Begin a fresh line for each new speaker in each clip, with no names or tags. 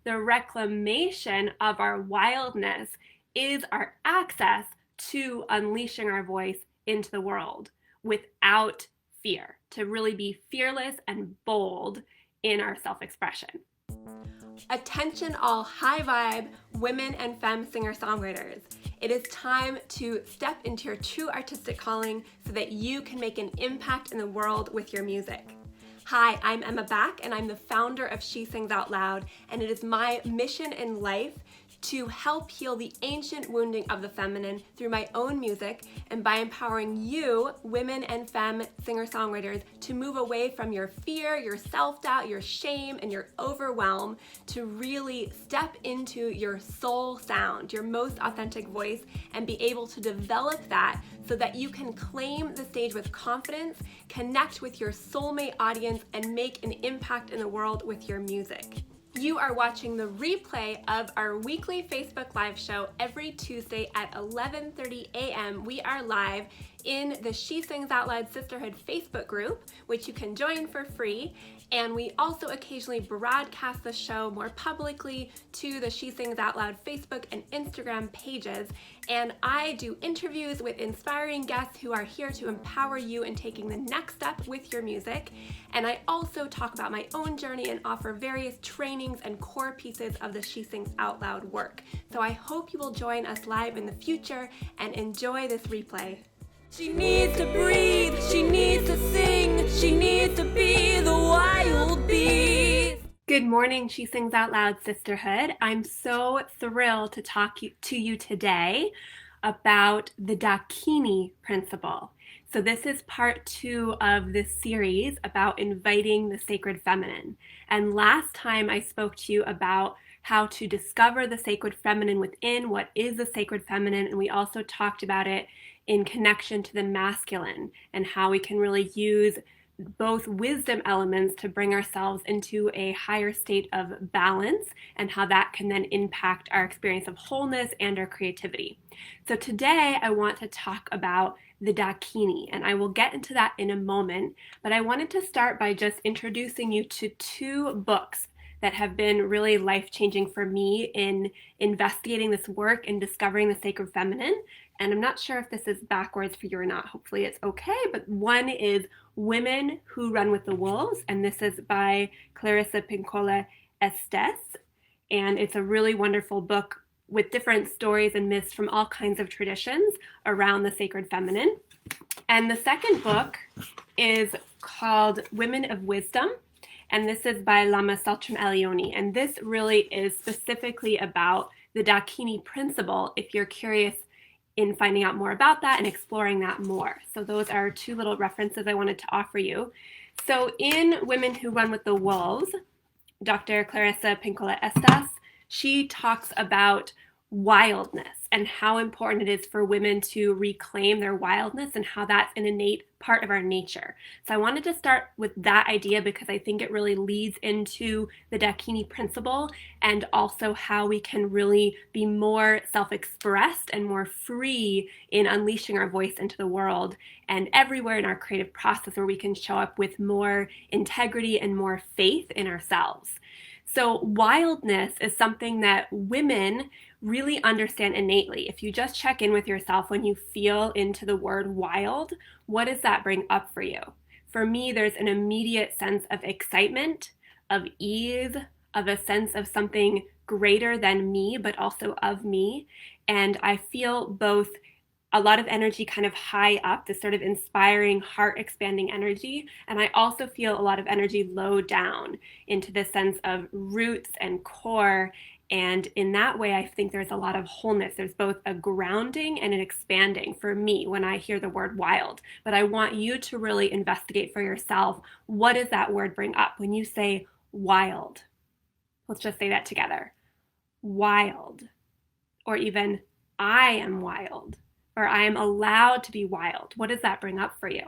the reclamation of our wildness is our access to unleashing our voice into the world without fear, to really be fearless and bold in our self-expression. Attention all high vibe women and femme singer-songwriters. It is time to step into your true artistic calling so that you can make an impact in the world with your music. Hi, I'm Emma Back and I'm the founder of She Sings Out Loud, and it is my mission in life to help heal the ancient wounding of the feminine through my own music and by empowering you, women and femme singer-songwriters, to move away from your fear, your self-doubt, your shame, and your overwhelm to really step into your soul sound, your most authentic voice, and be able to develop that so that you can claim the stage with confidence, connect with your soulmate audience, and make an impact in the world with your music. You are watching the replay of our weekly Facebook Live show every Tuesday at 11:30 a.m. We are live in the She Sings Out Loud Sisterhood Facebook group, which you can join for free. And we also occasionally broadcast the show more publicly to the She Sings Out Loud Facebook and Instagram pages. And I do interviews with inspiring guests who are here to empower you in taking the next step with your music. And I also talk about my own journey and offer various trainings and core pieces of the She Sings Out Loud work. So I hope you will join us live in the future and enjoy this replay. She needs to breathe, she needs to sing, she needs to be the wild beast. Good morning, She Sings Out Loud Sisterhood. I'm so thrilled to talk to you today about the Dakini principle. So this is part 2 of this series about inviting the sacred feminine. And last time I spoke to you about how to discover the sacred feminine within, what is the sacred feminine, and we also talked about it in connection to the masculine and how we can really use both wisdom elements to bring ourselves into a higher state of balance and how that can then impact our experience of wholeness and our creativity. So today I want to talk about the Dakini, and I will get into that in a moment, but I wanted to start by just introducing you to 2 books that have been really life-changing for me in investigating this work and discovering the sacred feminine. And I'm not sure if this is backwards for you or not. Hopefully it's okay. But one is Women Who Run with the Wolves, and this is by Clarissa Pinkola Estes. And it's a really wonderful book with different stories and myths from all kinds of traditions around the sacred feminine. And the second book is called Women of Wisdom, and this is by Lama Saltram Elioni. And this really is specifically about the Dakini principle, if you're curious in finding out more about that and exploring that more. So those are 2 little references I wanted to offer you. So in Women Who Run with the Wolves, Dr. Clarissa Pinkola Estes, she talks about wildness and how important it is for women to reclaim their wildness and how that's an innate part of our nature. So I wanted to start with that idea because I think it really leads into the Dakini principle and also how we can really be more self-expressed and more free in unleashing our voice into the world and everywhere in our creative process where we can show up with more integrity and more faith in ourselves. So wildness is something that women really understand innately. If you just check in with yourself when you feel into the word wild, what does that bring up for you? For me, there's an immediate sense of excitement, of ease, of a sense of something greater than me, but also of me. And I feel both a lot of energy kind of high up, this sort of inspiring, heart-expanding energy. And I also feel a lot of energy low down into the sense of roots and core. And in that way, I think there's a lot of wholeness. There's both a grounding and an expanding for me when I hear the word wild. But I want you to really investigate for yourself, what does that word bring up? When you say wild, let's just say that together. Wild, or even I am wild, or I am allowed to be wild. What does that bring up for you?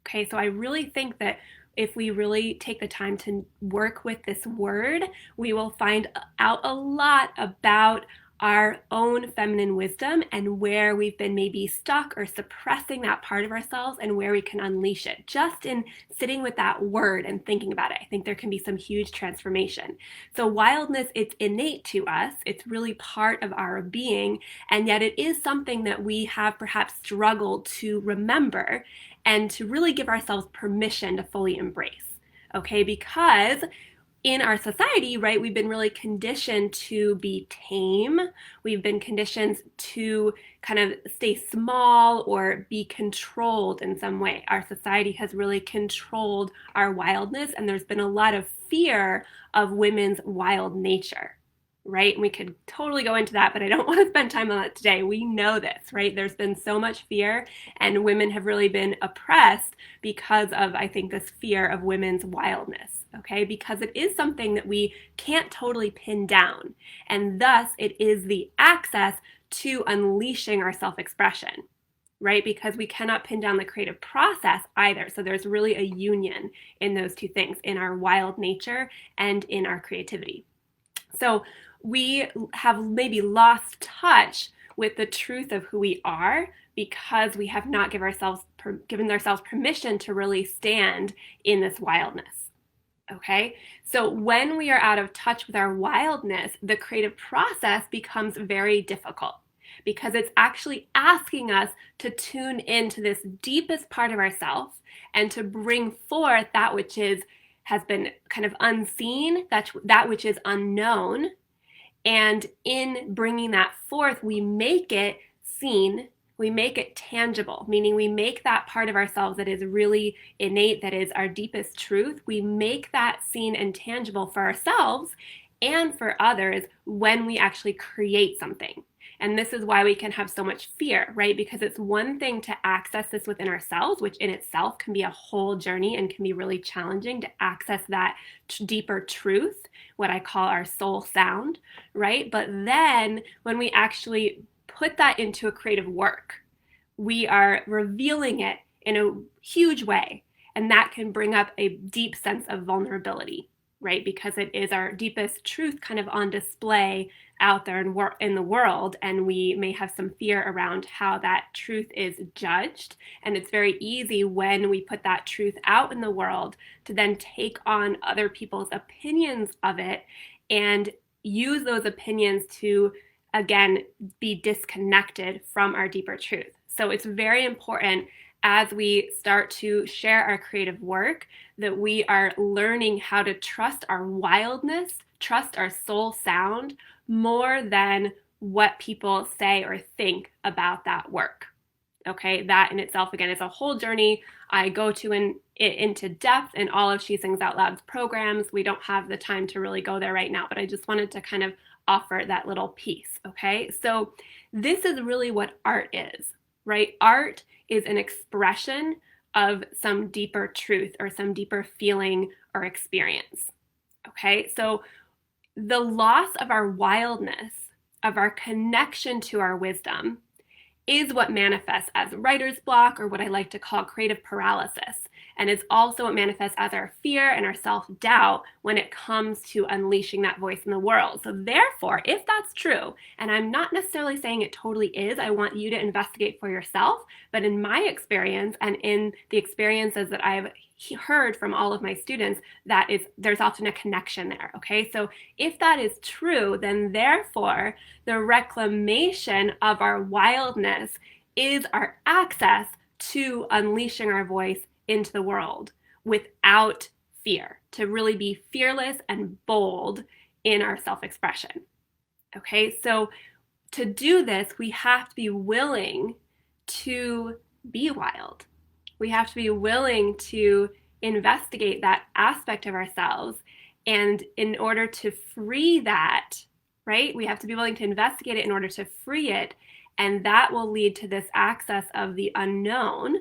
Okay, so I really think that if we really take the time to work with this word, we will find out a lot about our own feminine wisdom and where we've been maybe stuck or suppressing that part of ourselves and where we can unleash it. Just in sitting with that word and thinking about it, I think there can be some huge transformation. So wildness, it's innate to us. It's really part of our being, and yet it is something that we have perhaps struggled to remember and to really give ourselves permission to fully embrace. Okay, because in our society, right, we've been really conditioned to be tame. We've been conditioned to kind of stay small or be controlled in some way. Our society has really controlled our wildness, and there's been a lot of fear of women's wild nature, right? And we could totally go into that, but I don't want to spend time on that today. We know this, right? There's been so much fear, and women have really been oppressed because of, I think, this fear of women's wildness, okay? Because it is something that we can't totally pin down, and thus it is the access to unleashing our self-expression, right? Because we cannot pin down the creative process either. So there's really a union in those two things, in our wild nature and in our creativity. So we have maybe lost touch with the truth of who we are because we have not given ourselves permission to really stand in this wildness. Okay, so when we are out of touch with our wildness, the creative process becomes very difficult because it's actually asking us to tune into this deepest part of ourselves and to bring forth that which has been kind of unseen, that which is unknown. And in bringing that forth, we make it seen, we make it tangible, meaning we make that part of ourselves that is really innate, that is our deepest truth, we make that seen and tangible for ourselves and for others when we actually create something. And this is why we can have so much fear, right? Because it's one thing to access this within ourselves, which in itself can be a whole journey and can be really challenging to access that deeper truth, what I call our soul sound, right? But then when we actually put that into a creative work, we are revealing it in a huge way. And that can bring up a deep sense of vulnerability, right? Because it is our deepest truth kind of on display out there in the world, and we may have some fear around how that truth is judged. And it's very easy when we put that truth out in the world to then take on other people's opinions of it and use those opinions to, again, be disconnected from our deeper truth. So it's very important as we start to share our creative work that we are learning how to trust our wildness, trust our soul sound more than what people say or think about that work. Okay, that in itself, again, is a whole journey. I go into depth in all of She Sings Out Loud's programs. We don't have the time to really go there right now, but I just wanted to kind of offer that little piece, okay? So this is really what art is, right? Art is an expression of some deeper truth or some deeper feeling or experience, okay? So the loss of our wildness, of our connection to our wisdom, is what manifests as writer's block, or what I like to call creative paralysis. And it's also what manifests as our fear and our self-doubt when it comes to unleashing that voice in the world. So therefore, if that's true, and I'm not necessarily saying it totally is, I want you to investigate for yourself, but in my experience and in the experiences that I've heard from all of my students, there's often a connection there, okay? So if that is true, then therefore the reclamation of our wildness is our access to unleashing our voice into the world without fear, to really be fearless and bold in our self-expression, okay? So to do this, we have to be willing to be wild. We have to be willing to investigate that aspect of ourselves. And in order to free that, right, we have to be willing to investigate it in order to free it. And that will lead to this access of the unknown,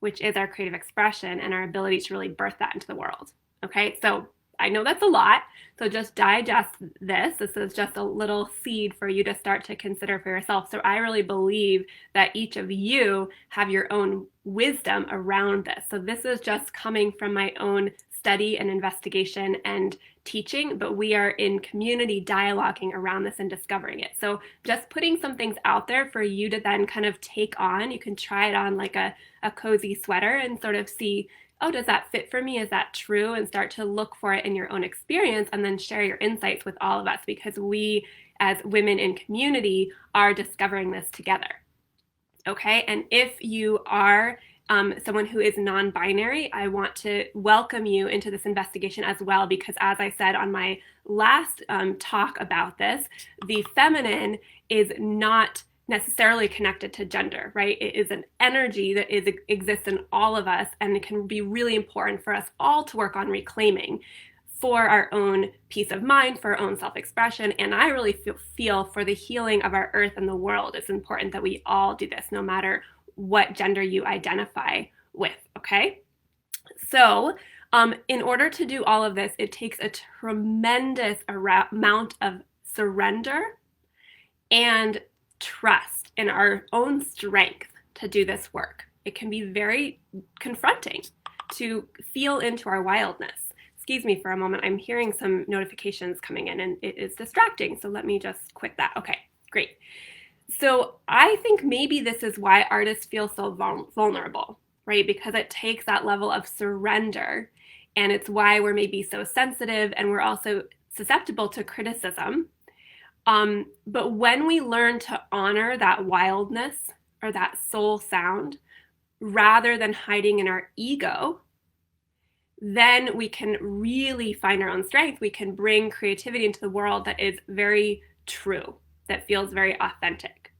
which is our creative expression and our ability to really birth that into the world. Okay, so I know that's a lot, so just digest this. This is just a little seed for you to start to consider for yourself. So I really believe that each of you have your own wisdom around this. So this is just coming from my own study and investigation and teaching, but we are in community dialoguing around this and discovering it. So just putting some things out there for you to then kind of take on. You can try it on like a cozy sweater and sort of see, oh, does that fit for me? Is that true? And start to look for it in your own experience and then share your insights with all of us, because we as women in community are discovering this together. Okay, and if you are someone who is non-binary, I want to welcome you into this investigation as well, because as I said on my last talk about this, the feminine is not necessarily connected to gender, right? It is an energy that exists in all of us, and it can be really important for us all to work on reclaiming for our own peace of mind, for our own self-expression. And I really feel for the healing of our earth and the world, it's important that we all do this, no matter what gender you identify with, okay? So in order to do all of this, it takes a tremendous amount of surrender and trust in our own strength to do this work. It can be very confronting to feel into our wildness. Excuse me for a moment, I'm hearing some notifications coming in and it is distracting, so let me just quit that. Okay, great. So I think maybe this is why artists feel so vulnerable, right? Because it takes that level of surrender, and it's why we're maybe so sensitive, and we're also susceptible to criticism. But when we learn to honor that wildness or that soul sound, rather than hiding in our ego, then we can really find our own strength. We can bring creativity into the world that is very true, that feels very authentic,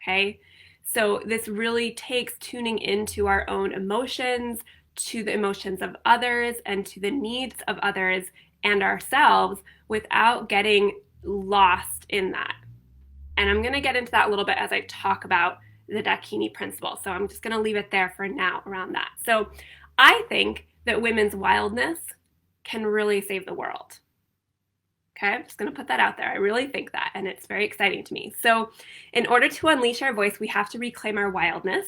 okay? So this really takes tuning into our own emotions, to the emotions of others, and to the needs of others and ourselves without getting lost in that. And I'm gonna get into that a little bit as I talk about the Dakini principle. So I'm just gonna leave it there for now around that. So I think that women's wildness can really save the world. Okay, I'm just going to put that out there. I really think that, and it's very exciting to me. So in order to unleash our voice, we have to reclaim our wildness.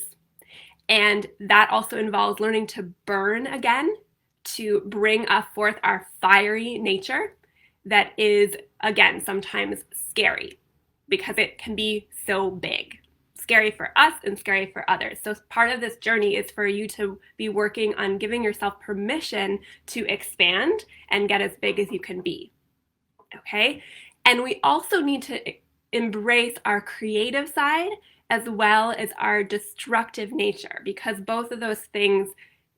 And that also involves learning to burn again, to bring forth our fiery nature that is, again, sometimes scary because it can be so big. Scary for us and scary for others. So part of this journey is for you to be working on giving yourself permission to expand and get as big as you can be. Okay? And we also need to embrace our creative side as well as our destructive nature, because both of those things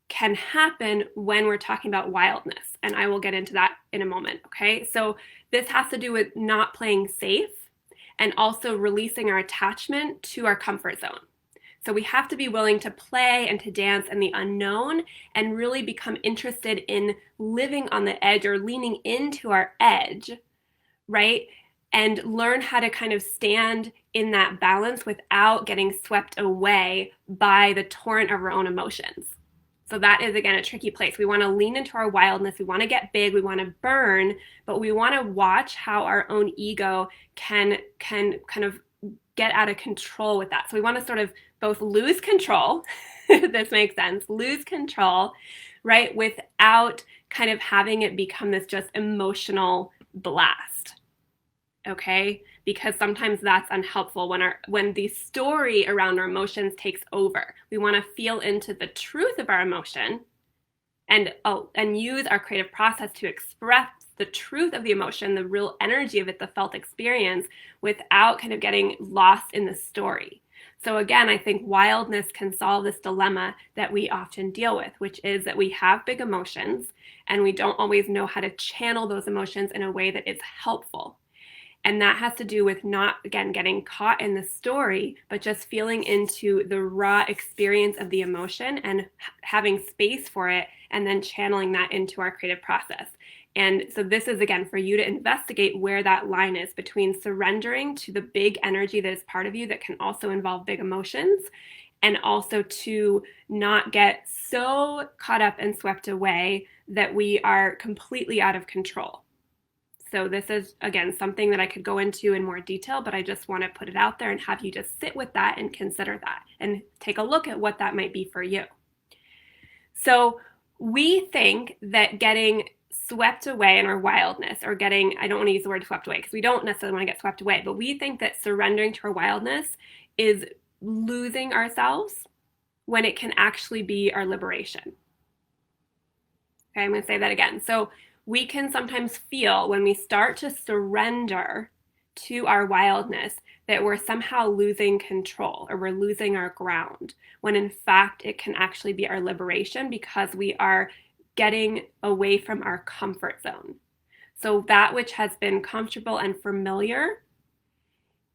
can happen when we're talking about wildness. And I will get into that in a moment. Okay? So this has to do with not playing safe, and also releasing our attachment to our comfort zone. So we have to be willing to play and to dance in the unknown and really become interested in living on the edge or leaning into our edge, right? And learn how to kind of stand in that balance without getting swept away by the torrent of our own emotions. So that is, again, a tricky place. We want to lean into our wildness. We want to get big. We want to burn, but we want to watch how our own ego can kind of get out of control with that. So we want to sort of both lose control, if this makes sense, lose control, right, without kind of having it become this just emotional blast. Okay, because sometimes that's unhelpful when the story around our emotions takes over. We want to feel into the truth of our emotion and use our creative process to express the truth of the emotion, the real energy of it, the felt experience, without kind of getting lost in the story. So again, I think wildness can solve this dilemma that we often deal with, which is that we have big emotions and we don't always know how to channel those emotions in a way that is helpful. And that has to do with not, again, getting caught in the story, but just feeling into the raw experience of the emotion and having space for it, and then channeling that into our creative process. And so this is, again, for you to investigate where that line is between surrendering to the big energy that is part of you that can also involve big emotions, and also to not get so caught up and swept away that we are completely out of control. So this is, again, something that I could go into in more detail, but I just want to put it out there and have you just sit with that and consider that and take a look at what that might be for you. So We think that getting swept away in our wildness, or getting, I don't want to use the word swept away because we don't necessarily want to get swept away, but we think that surrendering to our wildness is losing ourselves when it can actually be our liberation. Okay, I'm going to say that again. So we can sometimes feel when we start to surrender to our wildness that we're somehow losing control or we're losing our ground, when in fact it can actually be our liberation because we are getting away from our comfort zone. So that which has been comfortable and familiar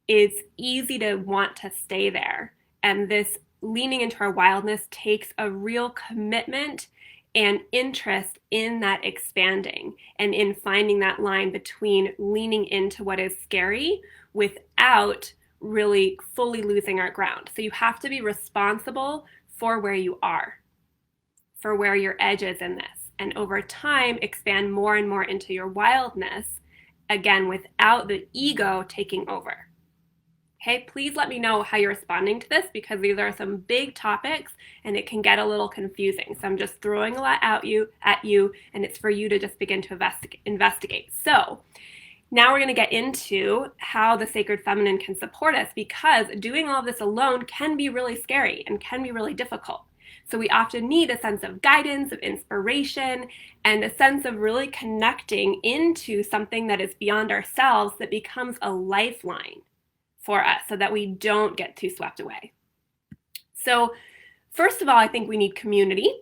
is easy to want to stay there. And this leaning into our wildness takes a real commitment and interest in that expanding and in finding that line between leaning into what is scary without really fully losing our ground. So you have to be responsible for where you are, for where your edge is in this. And over time, expand more and more into your wildness, again, without the ego taking over. Okay, please let me know how you're responding to this because these are some big topics and it can get a little confusing. So I'm just throwing a lot at you, and it's for you to just begin to investigate. So now we're going to get into how the sacred feminine can support us, because doing all of this alone can be really scary and can be really difficult. So we often need a sense of guidance, of inspiration, and a sense of really connecting into something that is beyond ourselves that becomes a lifeline for us so that we don't get too swept away. So first of all, I think we need community.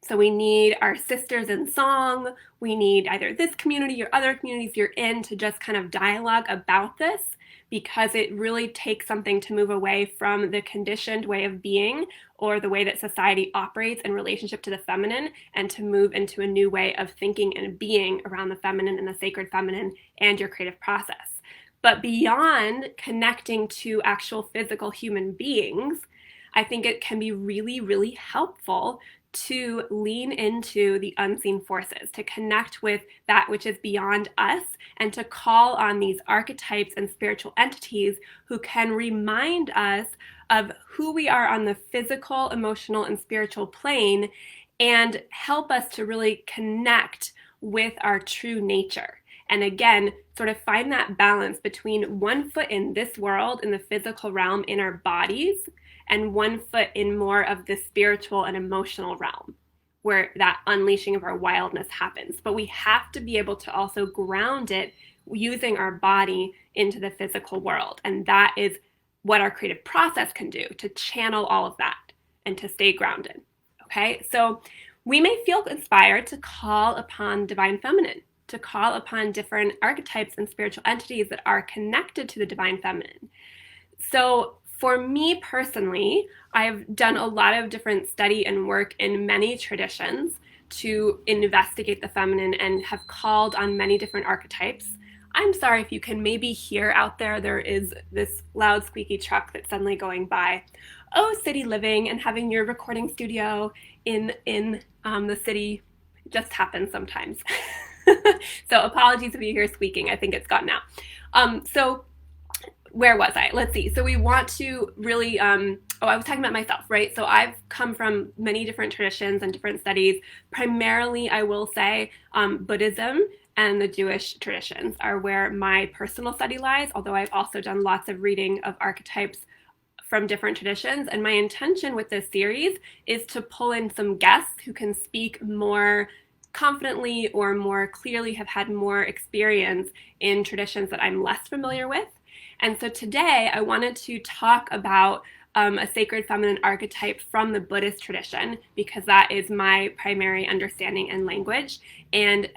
So we need our sisters in song. We need either this community or other communities you're in to just kind of dialogue about this, because it really takes something to move away from the conditioned way of being or the way that society operates in relationship to the feminine, and to move into a new way of thinking and being around the feminine and the sacred feminine and your creative process. But beyond connecting to actual physical human beings, I think it can be really, really helpful to lean into the unseen forces, to connect with that which is beyond us, and to call on these archetypes and spiritual entities who can remind us of who we are on the physical, emotional, and spiritual plane, and help us to really connect with our true nature. And again, sort of find that balance between one foot in this world, in the physical realm, in our bodies, and one foot in more of the spiritual and emotional realm, where that unleashing of our wildness happens. But we have to be able to also ground it using our body into the physical world. And that is what our creative process can do, to channel all of that and to stay grounded. Okay, so we may feel inspired to call upon divine feminine, to call upon different archetypes and spiritual entities that are connected to the divine feminine. So for me personally, I've done a lot of different study and work in many traditions to investigate the feminine and have called on many different archetypes. I'm sorry if you can maybe hear out there, there is this loud squeaky truck that's suddenly going by. Oh, city living and having your recording studio in the city just happens sometimes. So apologies if you hear squeaking. I think it's gone now. So where was I? Let's see. So we want to really, I was talking about myself, right? So I've come from many different traditions and different studies. Primarily, I will say Buddhism and the Jewish traditions are where my personal study lies, although I've also done lots of reading of archetypes from different traditions. And my intention with this series is to pull in some guests who can speak more confidently or more clearly, have had more experience in traditions that I'm less familiar with. And so today I wanted to talk about a sacred feminine archetype from the Buddhist tradition, because that is my primary understanding and language. And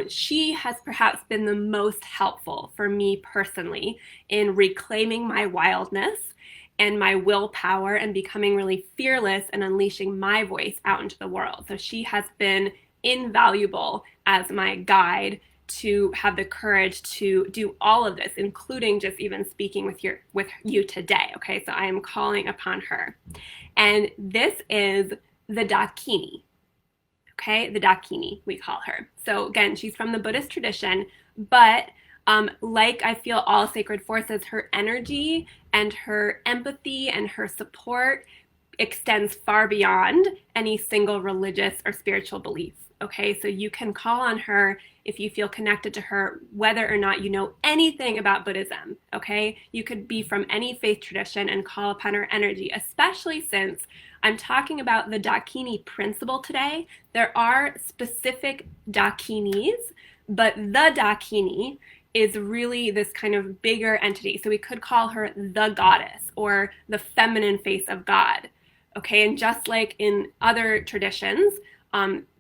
she has perhaps been the most helpful for me personally in reclaiming my wildness and my willpower and becoming really fearless and unleashing my voice out into the world. So she has been invaluable as my guide to have the courage to do all of this, including just even speaking with you today. Okay, so I am calling upon her. And this is the Dakini. Okay, the Dakini, we call her. So again, she's from the Buddhist tradition, but like I feel all sacred forces, her energy and her empathy and her support extends far beyond any single religious or spiritual belief. Okay, so you can call on her if you feel connected to her, whether or not you know anything about Buddhism. Okay, you could be from any faith tradition and call upon her energy, especially since I'm talking about the Dakini principle today. There are specific Dakinis, but the Dakini is really this kind of bigger entity. So we could call her the goddess or the feminine face of God. Okay, and just like in other traditions,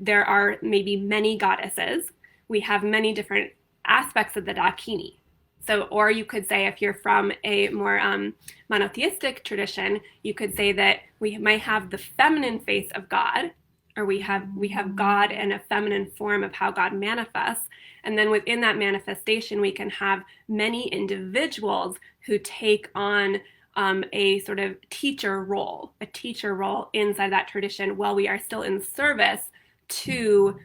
there are maybe many goddesses. We have many different aspects of the Dakini. So, or you could say, if you're from a more monotheistic tradition, you could say that we might have the feminine face of God, or we have God in a feminine form of how God manifests. And then within that manifestation, we can have many individuals who take on a sort of teacher role inside that tradition while we are still in service to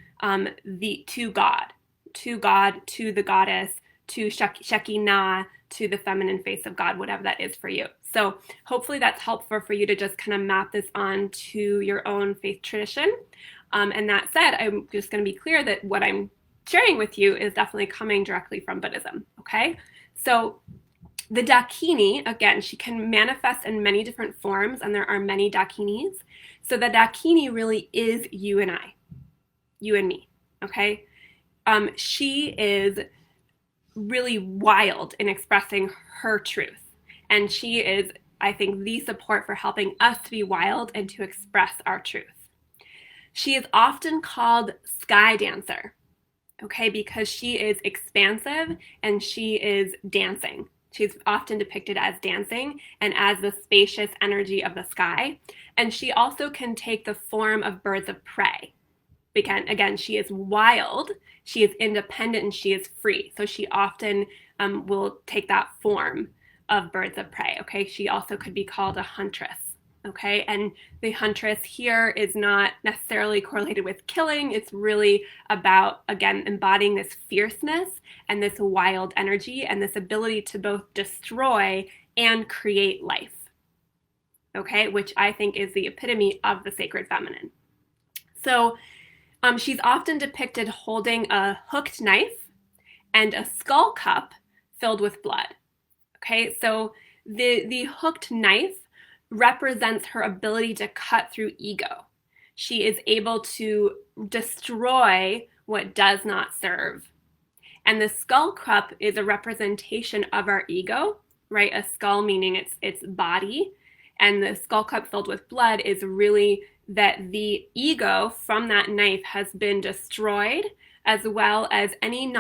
God, to the goddess, to Shekinah, to the feminine face of God, whatever that is for you. So hopefully that's helpful for you to just kind of map this onto your own faith tradition. And that said, I'm just going to be clear that what I'm sharing with you is definitely coming directly from Buddhism. Okay, so the Dakini, again, she can manifest in many different forms, and there are many Dakinis. So the Dakini really is you and I, you and me, okay? She is really wild in expressing her truth. And she is, I think, the support for helping us to be wild and to express our truth. She is often called Sky Dancer, okay, because she is expansive and she is dancing. She's often depicted as dancing and as the spacious energy of the sky. And she also can take the form of birds of prey. Again, she is wild, she is independent, and she is free. So she often will take that form of birds of prey, okay? She also could be called a huntress, okay? And the huntress here is not necessarily correlated with killing. It's really about, again, embodying this fierceness and this wild energy and this ability to both destroy and create life, okay? Which I think is the epitome of the sacred feminine. So she's often depicted holding a hooked knife and a skull cup filled with blood. Okay, so the hooked knife represents her ability to cut through ego. She is able to destroy what does not serve. And the skull cup is a representation of our ego, right? A skull meaning its body, and the skull cup filled with blood is really that the ego from that knife has been destroyed, as well as any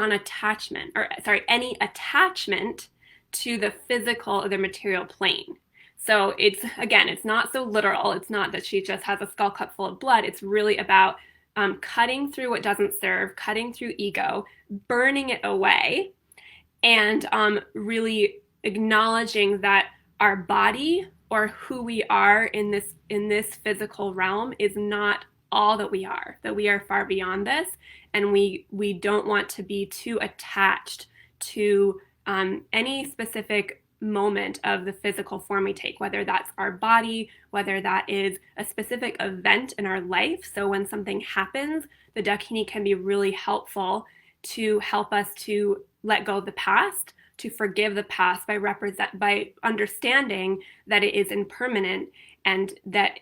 any attachment to the physical or the material plane. So it's not so literal. It's not that she just has a skull cup full of blood. It's really about cutting through what doesn't serve, cutting through ego, burning it away, and really acknowledging that our body or who we are in this physical realm is not all that we are far beyond this, and we don't want to be too attached to any specific moment of the physical form we take, whether that's our body, whether that is a specific event in our life. So when something happens, the Dakini can be really helpful to help us to let go of the past, to forgive the past by understanding that it is impermanent and that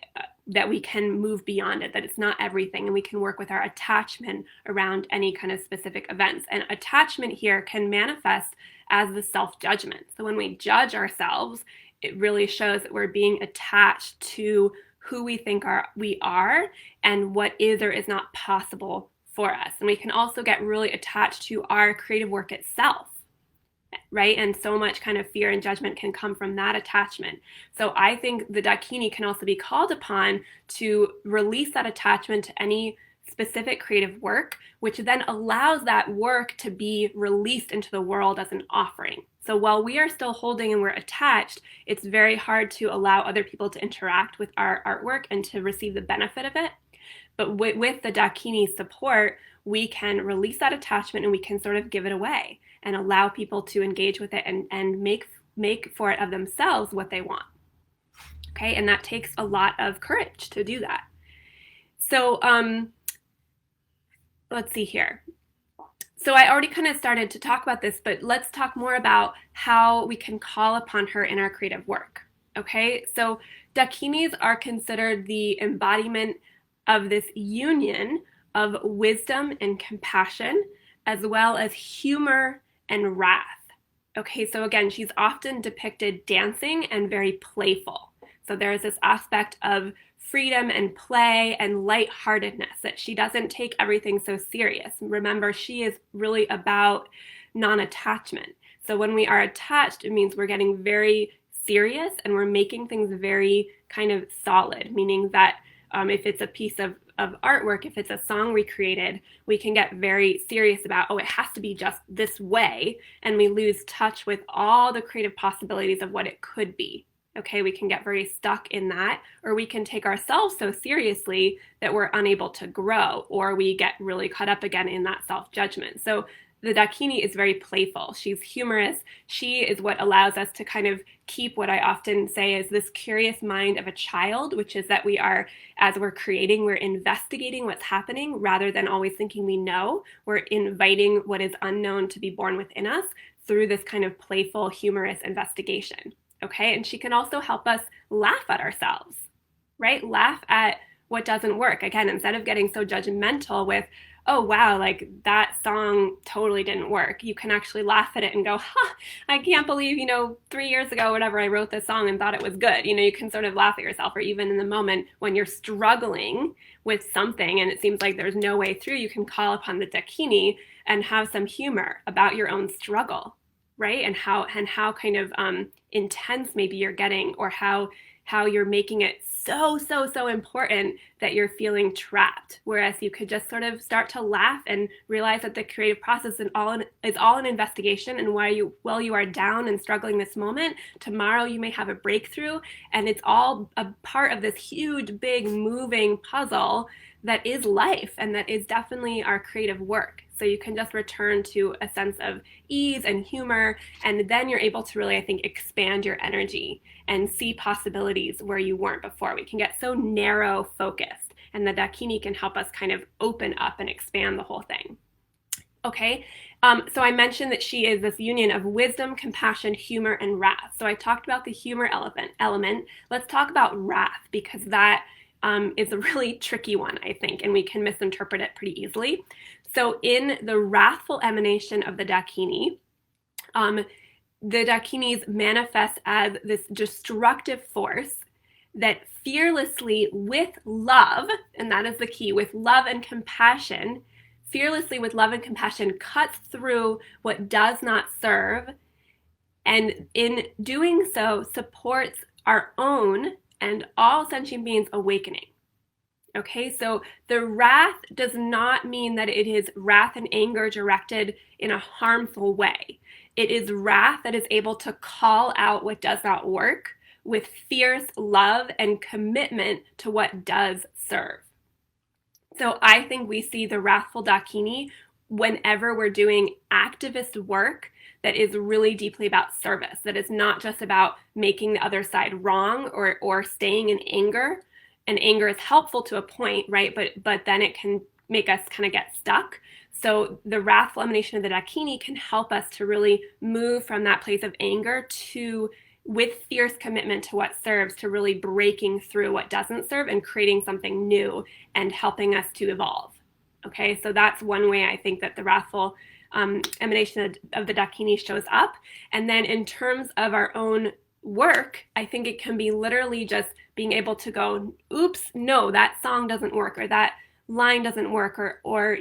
we can move beyond it, that it's not everything, and we can work with our attachment around any kind of specific events. And attachment here can manifest as the self-judgment. So when we judge ourselves, it really shows that we're being attached to who we think we are and what is or is not possible for us. And we can also get really attached to our creative work itself, right? And so much kind of fear and judgment can come from that attachment. So I think the Dakini can also be called upon to release that attachment to any specific creative work, which then allows that work to be released into the world as an offering. So while we are still holding and we're attached, it's very hard to allow other people to interact with our artwork and to receive the benefit of it. But with the Dakini support, we can release that attachment and we can sort of give it away and allow people to engage with it and make for it of themselves what they want. Okay, and that takes a lot of courage to do that. So let's see here. So I already kind of started to talk about this, but let's talk more about how we can call upon her in our creative work. Okay, so Dakinis are considered the embodiment of this union of wisdom and compassion, as well as humor and wrath. Okay, so again, she's often depicted dancing and very playful. So there's this aspect of freedom and play and lightheartedness, that she doesn't take everything so serious. Remember, she is really about non-attachment. So when we are attached, it means we're getting very serious and we're making things very kind of solid, meaning that if it's a piece of artwork, if it's a song we created, we can get very serious about, oh, it has to be just this way, and we lose touch with all the creative possibilities of what it could be. Okay, we can get very stuck in that, or we can take ourselves so seriously that we're unable to grow, or we get really caught up again in that self-judgment. So the Dakini is very playful. She's humorous. She is what allows us to kind of keep what I often say is this curious mind of a child, which is that we are, as we're creating, we're investigating what's happening rather than always thinking we know. We're inviting what is unknown to be born within us through this kind of playful, humorous investigation. Okay, and she can also help us laugh at ourselves, right? Laugh at what doesn't work. Again, instead of getting so judgmental with, oh, wow, like that song totally didn't work, you can actually laugh at it and go, huh, I can't believe, 3 years ago, whatever, I wrote this song and thought it was good. You can sort of laugh at yourself, or even in the moment when you're struggling with something and it seems like there's no way through, you can call upon the Dakini and have some humor about your own struggle, right? And how kind of intense maybe you're getting, or how you're making it so important that you're feeling trapped. Whereas you could just sort of start to laugh and realize that the creative process is all an investigation, and while you are down and struggling this moment, tomorrow you may have a breakthrough, and it's all a part of this huge, big, moving puzzle that is life, and that is definitely our creative work. So you can just return to a sense of ease and humor, and then you're able to really, I think, expand your energy and see possibilities where you weren't before. We can get so narrow focused, and the Dakini can help us kind of open up and expand the whole thing. Okay, so I mentioned that she is this union of wisdom, compassion, humor, and wrath. So I talked about the humor element. Let's talk about wrath, because that is a really tricky one, I think, and we can misinterpret it pretty easily. So in the wrathful emanation of the Dakini, the Dakinis manifest as this destructive force that fearlessly, with love, and that is the key, with love and compassion, fearlessly with love and compassion, cuts through what does not serve, and in doing so supports our own and all sentient beings' awakening. Okay, so the wrath does not mean that it is wrath and anger directed in a harmful way. It is wrath that is able to call out what does not work with fierce love and commitment to what does serve. So I think we see the wrathful Dakini whenever we're doing activist work that is really deeply about service, that is not just about making the other side wrong or staying in anger. And anger is helpful to a point, right? But then it can make us kind of get stuck. So the wrathful emanation of the Dakini can help us to really move from that place of anger to, with fierce commitment to what serves, to really breaking through what doesn't serve and creating something new and helping us to evolve. Okay, so that's one way I think that the wrathful emanation of the Dakini shows up. And then in terms of our own work, I think it can be literally just being able to go, oops, no, that song doesn't work, or that line doesn't work, or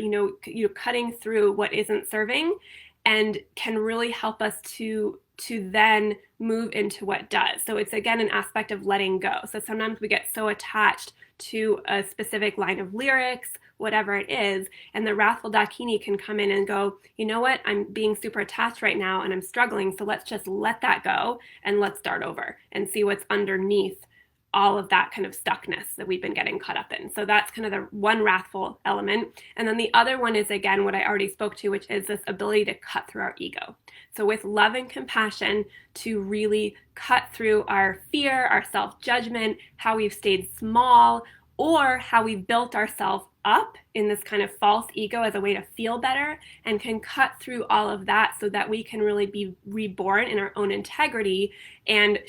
cutting through what isn't serving, and can really help us to then move into what does. So it's again an aspect of letting go. So sometimes we get so attached to a specific line of lyrics, whatever it is, and the wrathful Dakini can come in and go, you know what, I'm being super attached right now and I'm struggling, so let's just let that go and let's start over and see what's underneath all of that kind of stuckness that we've been getting caught up in. So that's kind of the one wrathful element. And then the other one is, again, what I already spoke to, which is this ability to cut through our ego. So with love and compassion, to really cut through our fear, our self-judgment, how we've stayed small, or how we've built ourselves up in this kind of false ego as a way to feel better, and can cut through all of that so that we can really be reborn in our own integrity and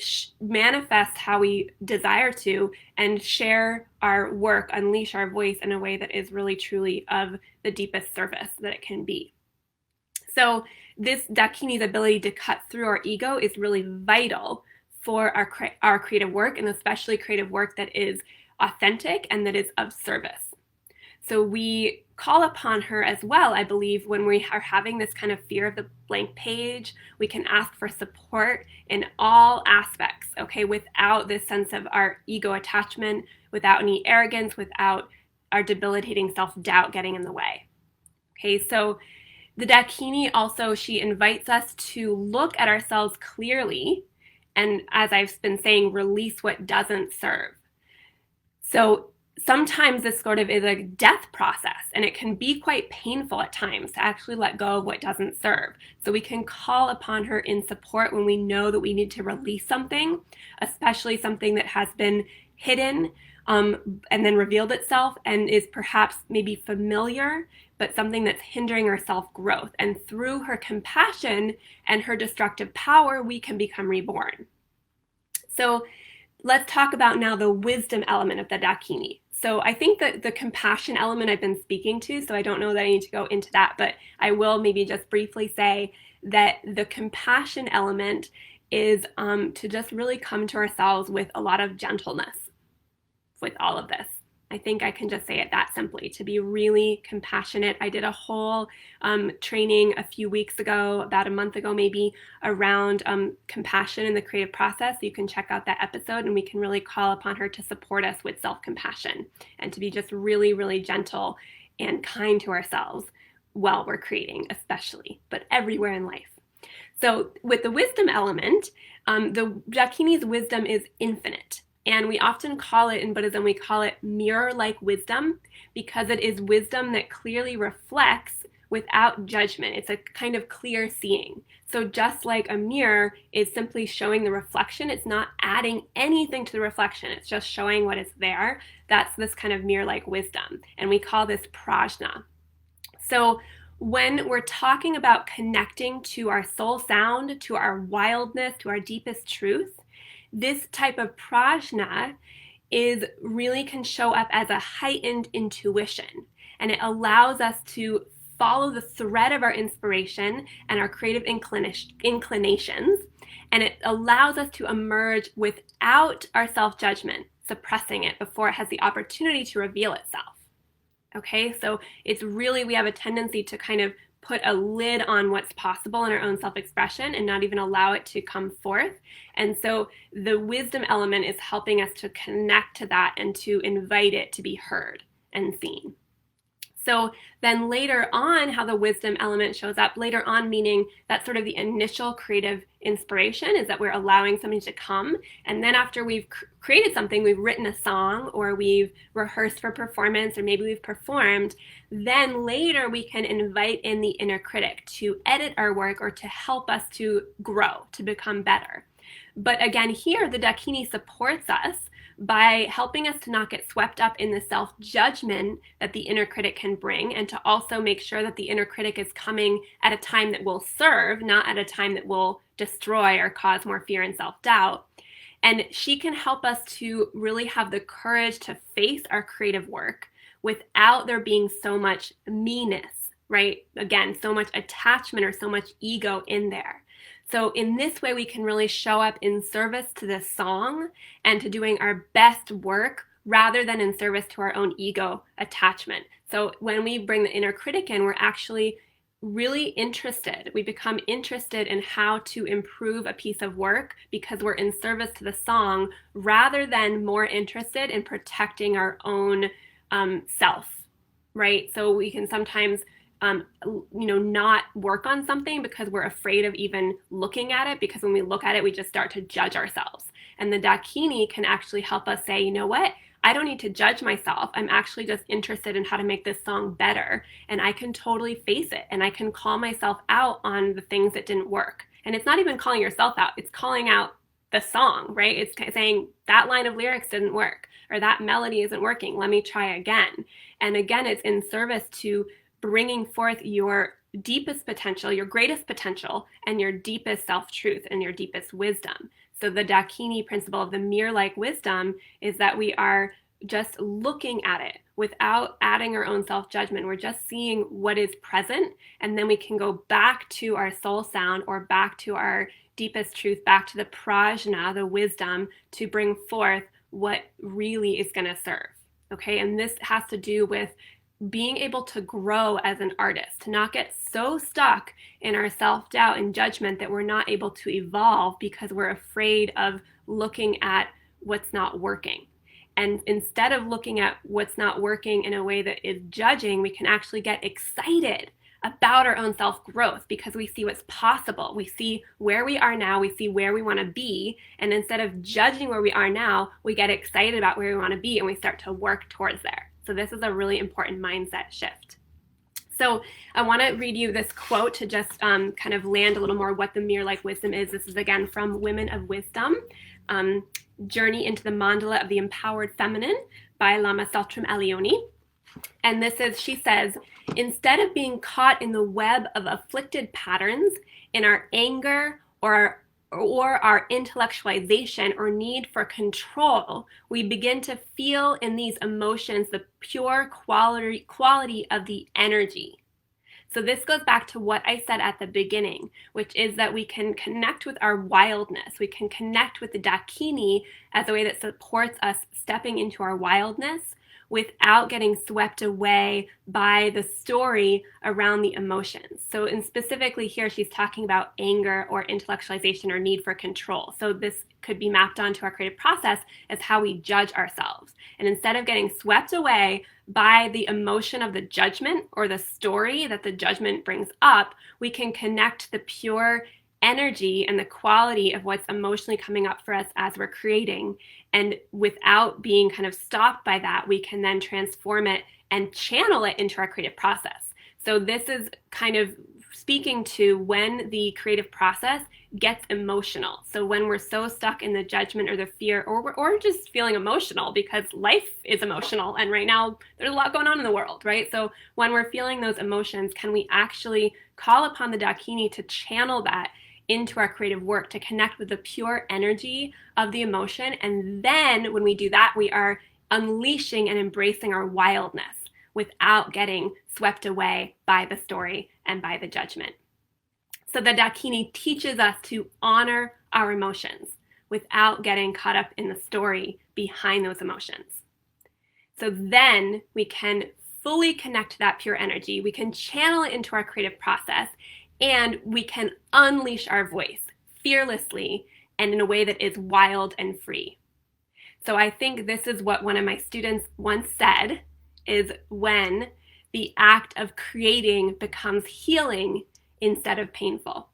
manifest how we desire to, and share our work, unleash our voice in a way that is really truly of the deepest service that it can be. So this Dakini's ability to cut through our ego is really vital for our creative work, and especially creative work that is authentic and that is of service. So we call upon her as well, I believe, when we are having this kind of fear of the blank page. We can ask for support in all aspects, okay, without this sense of our ego attachment, without any arrogance, without our debilitating self-doubt getting in the way. Okay, so the Dakini also, she invites us to look at ourselves clearly, and as I've been saying, release what doesn't serve. So sometimes this sort of is a death process, and it can be quite painful at times to actually let go of what doesn't serve. So we can call upon her in support when we know that we need to release something, especially something that has been hidden and then revealed itself and is perhaps maybe familiar, but something that's hindering our self-growth. And through her compassion and her destructive power, we can become reborn. So let's talk about now the wisdom element of the Dakini. So I think that the compassion element I've been speaking to, so I don't know that I need to go into that, but I will maybe just briefly say that the compassion element is to just really come to ourselves with a lot of gentleness with all of this. I think I can just say it that simply, to be really compassionate. I did a whole training a few weeks ago, about a month ago maybe, around compassion in the creative process. You can check out that episode, and we can really call upon her to support us with self-compassion and to be just really, really gentle and kind to ourselves while we're creating, especially, but everywhere in life. So with the wisdom element, the Dakini's wisdom is infinite. And we often call it, in Buddhism, we call it mirror-like wisdom, because it is wisdom that clearly reflects without judgment. It's a kind of clear seeing. So just like a mirror is simply showing the reflection, it's not adding anything to the reflection, it's just showing what is there. That's this kind of mirror-like wisdom. And we call this prajna. So when we're talking about connecting to our soul sound, to our wildness, to our deepest truth, this type of prajna really can show up as a heightened intuition, and it allows us to follow the thread of our inspiration and our creative inclinations, and it allows us to emerge without our self-judgment suppressing it before it has the opportunity to reveal itself. Okay, so it's really, we have a tendency to kind of put a lid on what's possible in our own self-expression and not even allow it to come forth. And so the wisdom element is helping us to connect to that and to invite it to be heard and seen. So then later on, how the wisdom element shows up, later on meaning that's sort of the initial creative inspiration, is that we're allowing something to come. And then after we've created something, we've written a song, or we've rehearsed for performance, or maybe we've performed, then later we can invite in the inner critic to edit our work or to help us to grow, to become better. But again, here the Dakini supports us by helping us to not get swept up in the self-judgment that the inner critic can bring, and to also make sure that the inner critic is coming at a time that will serve, not at a time that will destroy or cause more fear and self-doubt. And she can help us to really have the courage to face our creative work without there being so much meanness, right? Again, so much attachment or so much ego in there. So in this way, we can really show up in service to the song and to doing our best work rather than in service to our own ego attachment. So when we bring the inner critic in, we're actually really interested. We become interested in how to improve a piece of work because we're in service to the song, rather than more interested in protecting our own self, right? So we can sometimes not work on something because we're afraid of even looking at it, because when we look at it, we just start to judge ourselves. And the Dakini can actually help us say, you know what? I don't need to judge myself. I'm actually just interested in how to make this song better. And I can totally face it. And I can call myself out on the things that didn't work. And it's not even calling yourself out. It's calling out the song, right? It's saying that line of lyrics didn't work, or that melody isn't working. Let me try again. And again, it's in service to bringing forth your deepest potential, your greatest potential, and your deepest self-truth and your deepest wisdom. So the Dakini principle of the mirror-like wisdom is that we are just looking at it without adding our own self-judgment. We're just seeing what is present, and then we can go back to our soul sound or back to our deepest truth, back to the prajna, the wisdom, to bring forth what really is going to serve. Okay, and this has to do with being able to grow as an artist, to not get so stuck in our self-doubt and judgment that we're not able to evolve because we're afraid of looking at what's not working. And instead of looking at what's not working in a way that is judging, we can actually get excited about our own self-growth because we see what's possible. We see where we are now, we see where we want to be, and instead of judging where we are now, we get excited about where we want to be and we start to work towards there. So this is a really important mindset shift. So I want to read you this quote to just kind of land a little more what the mirror-like wisdom is. This is again from Women of Wisdom, Journey into the Mandala of the Empowered Feminine by Lama Tseltrim Elioni. And this is, she says, instead of being caught in the web of afflicted patterns in our anger or our intellectualization or need for control, we begin to feel in these emotions the pure quality of the energy. So this goes back to what I said at the beginning, which is that we can connect with our wildness. We can connect with the Dakini as a way that supports us stepping into our wildness without getting swept away by the story around the emotions. So and specifically here, she's talking about anger or intellectualization or need for control. So this could be mapped onto our creative process as how we judge ourselves. And instead of getting swept away by the emotion of the judgment or the story that the judgment brings up, we can connect the pure energy and the quality of what's emotionally coming up for us as we're creating. And without being kind of stopped by that, we can then transform it and channel it into our creative process. So this is kind of speaking to when the creative process gets emotional. So when we're so stuck in the judgment or the fear, or just feeling emotional because life is emotional, and right now there's a lot going on in the world, right? So when we're feeling those emotions, can we actually call upon the Dakini to channel that into our creative work, to connect with the pure energy of the emotion? And then when we do that, we are unleashing and embracing our wildness without getting swept away by the story and by the judgment. So the Dakini teaches us to honor our emotions without getting caught up in the story behind those emotions. So then we can fully connect to that pure energy. We can channel it into our creative process, and we can unleash our voice fearlessly and in a way that is wild and free. So I think this is what one of my students once said, is when the act of creating becomes healing instead of painful.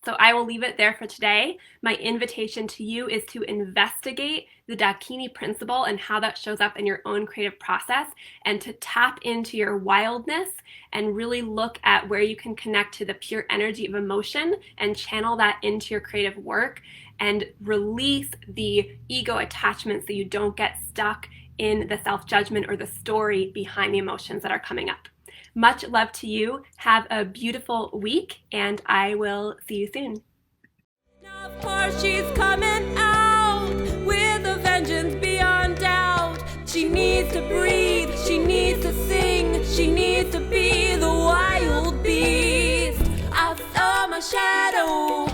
So I will leave it there for today. My invitation to you is to investigate the Dakini principle and how that shows up in your own creative process, and to tap into your wildness and really look at where you can connect to the pure energy of emotion and channel that into your creative work, and release the ego attachments so you don't get stuck in the self-judgment or the story behind the emotions that are coming up. Much love to you. Have a beautiful week, and I will see you soon.
Now of course she's coming out with a vengeance beyond doubt. She needs to breathe, she needs to sing, she needs to be the wild beast. I saw my shadow